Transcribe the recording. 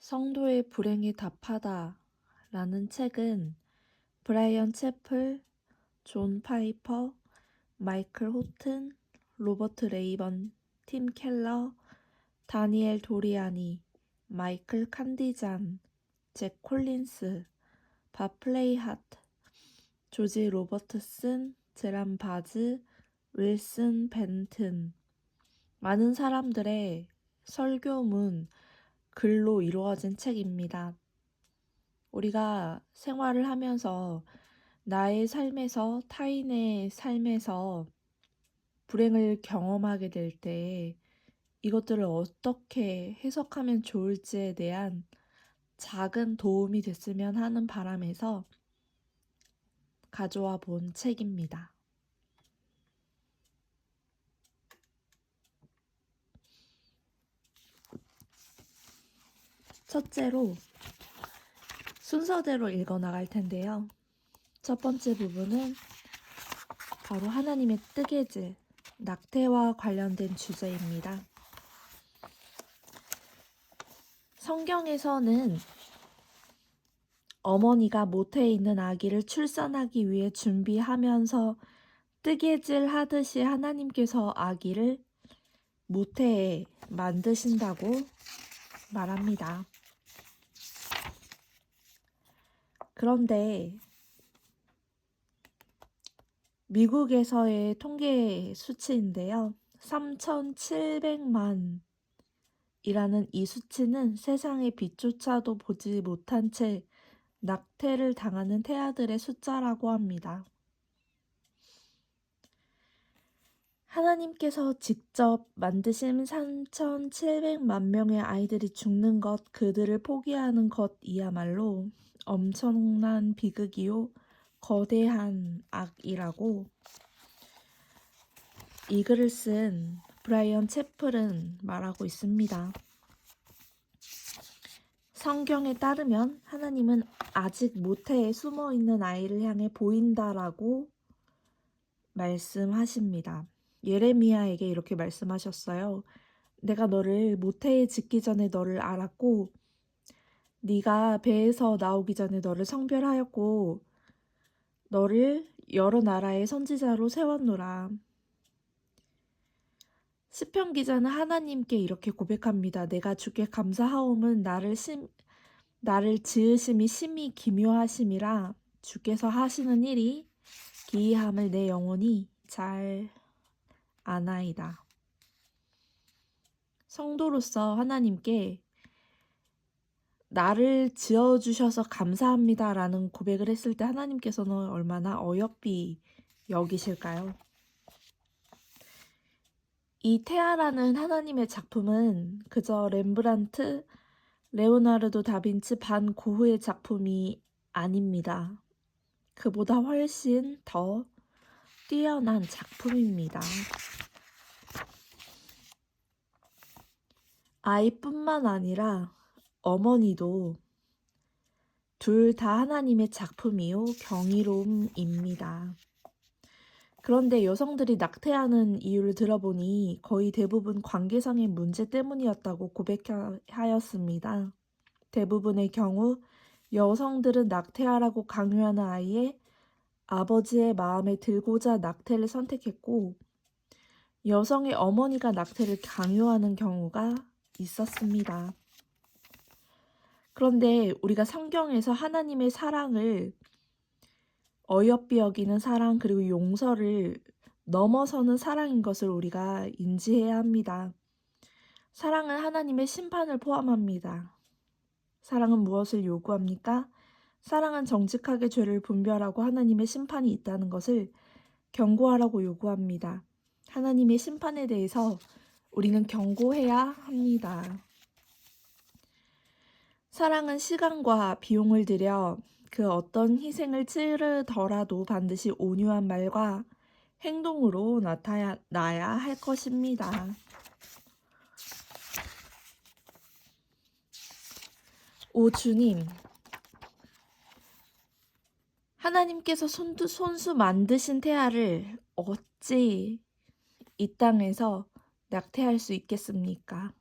성도의 불행에 답하다 라는 책은 브라이언 채플, 존 파이퍼, 마이클 호튼, 로버트 레이번, 팀 켈러, 다니엘 도리아니, 마이클 칸디잔, 잭 콜린스, 밥 플레이하트, 조지 로버트슨, 제람 바즈, 윌슨 벤튼, 많은 사람들의 설교문, 글로 이루어진 책입니다. 우리가 생활을 하면서 나의 삶에서 타인의 삶에서 불행을 경험하게 될 때 이것들을 어떻게 해석하면 좋을지에 대한 작은 도움이 됐으면 하는 바람에서 가져와 본 책입니다. 첫째로 순서대로 읽어 나갈 텐데요. 첫 번째 부분은 바로 하나님의 뜨개질, 낙태와 관련된 주제입니다. 성경에서는 어머니가 모태에 있는 아기를 출산하기 위해 준비하면서 뜨개질 하듯이 하나님께서 아기를 모태에 만드신다고 말합니다. 그런데 미국에서의 통계 수치인데요. 3,700만 이라는 이 수치는 세상의 빛조차도 보지 못한 채 낙태를 당하는 태아들의 숫자라고 합니다. 하나님께서 직접 만드신 3,700만 명의 아이들이 죽는 것, 그들을 포기하는 것이야말로 엄청난 비극이요, 거대한 악이라고 이 글을 쓴 브라이언 채플은 말하고 있습니다. 성경에 따르면 하나님은 아직 모태에 숨어있는 아이를 향해 보인다라고 말씀하십니다. 예레미야에게 이렇게 말씀하셨어요. 내가 너를 모태에 짓기 전에 너를 알았고 네가 배에서 나오기 전에 너를 성별하였고 너를 여러 나라의 선지자로 세웠노라. 시편 기자는 하나님께 이렇게 고백합니다. 내가 주께 감사하옴은 나를 지으심이 심히 기묘하심이라 주께서 하시는 일이 기이함을 내 영혼이 잘 아나이다. 성도로서 하나님께 나를 지어주셔서 감사합니다 라는 고백을 했을 때 하나님께서는 얼마나 어여삐 여기실까요? 이 태아라는 하나님의 작품은 그저 렘브란트, 레오나르도 다빈치, 반 고흐의 작품이 아닙니다. 그보다 훨씬 더 뛰어난 작품입니다. 아이뿐만 아니라 어머니도 둘 다 하나님의 작품이요 경이로움입니다. 그런데 여성들이 낙태하는 이유를 들어보니 거의 대부분 관계상의 문제 때문이었다고 고백하였습니다. 대부분의 경우 여성들은 낙태하라고 강요하는 아이의 아버지의 마음에 들고자 낙태를 선택했고 여성의 어머니가 낙태를 강요하는 경우가 있었습니다. 그런데 우리가 성경에서 하나님의 사랑을 어여삐 여기는 사랑 그리고 용서를 넘어서는 사랑인 것을 우리가 인지해야 합니다. 사랑은 하나님의 심판을 포함합니다. 사랑은 무엇을 요구합니까? 사랑은 정직하게 죄를 분별하고 하나님의 심판이 있다는 것을 경고하라고 요구합니다. 하나님의 심판에 대해서 우리는 경고해야 합니다. 사랑은 시간과 비용을 들여 그 어떤 희생을 치르더라도 반드시 온유한 말과 행동으로 나타나야 할 것입니다. 오 주님, 하나님께서 손수 만드신 태아를 어찌 이 땅에서 낙태할 수 있겠습니까?